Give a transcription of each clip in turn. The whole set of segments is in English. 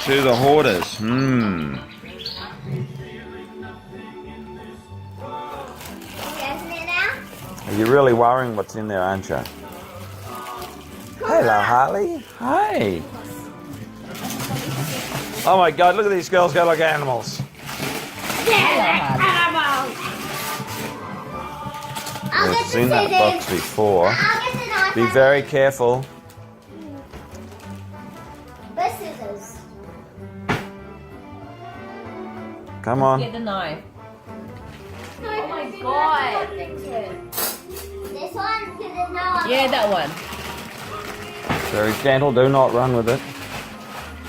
to the hoarders. You're really worrying what's in there, aren't you? Hello, Harley. Hey. Oh my God, look at these girls go like animals. We've seen that box before. Be very careful. Scissors. Come on. Get the knife. Oh my God. This one, because no. Yeah, that one. Very gentle, do not run with it.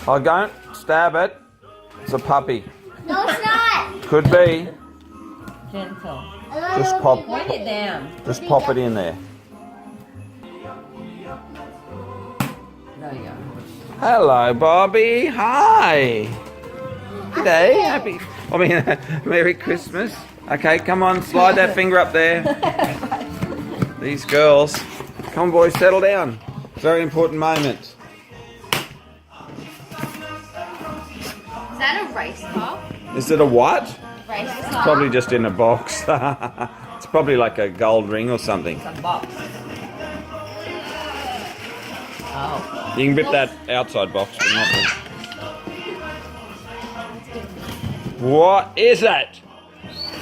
Oh, don't stab it. It's a puppy. No, it's not. Could be. Gentle. Just pop. Bring it down. Just pop it in there. There you go. Hello, Bobby. Hi. G'day. Happy. Merry Christmas. Okay, come on, slide that finger up there. These girls. Come on, boys, settle down. Very important moment. Is that a race car? Is it a what? Race It's car? probably just in a box. It's probably like a gold ring or something. Some box. Oh. You can rip that outside box, but not the... What is it?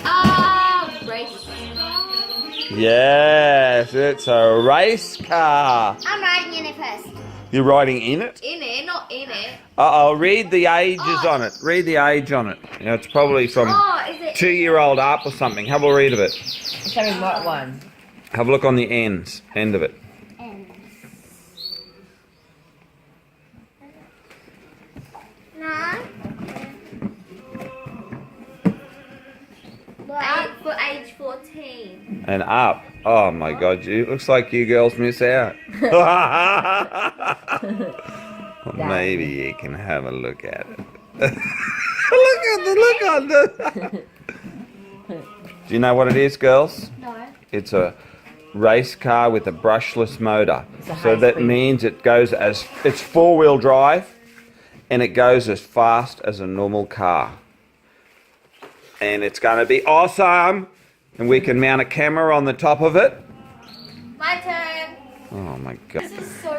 Oh, race car. Yes, it's a race car. I'm riding in it first. You're riding in it? In it, not in it. Uh-oh, read the ages on it. Read the age on it. You know, it's probably from Oh, is it? 2-year-old up or something. Have a read of it. It's a remote one. Have a look on the end of it. No. For age 14. And up. Oh my God, it looks like you girls miss out. Well, maybe you can have a look at it. Look on the. Do you know what it is, girls? No. It's a race car with a brushless motor. It's a So that high-speed. means it's 4-wheel drive and it goes as fast as a normal car. And it's going to be awesome. And we can mount a camera on the top of it. My turn. Oh my God. This is so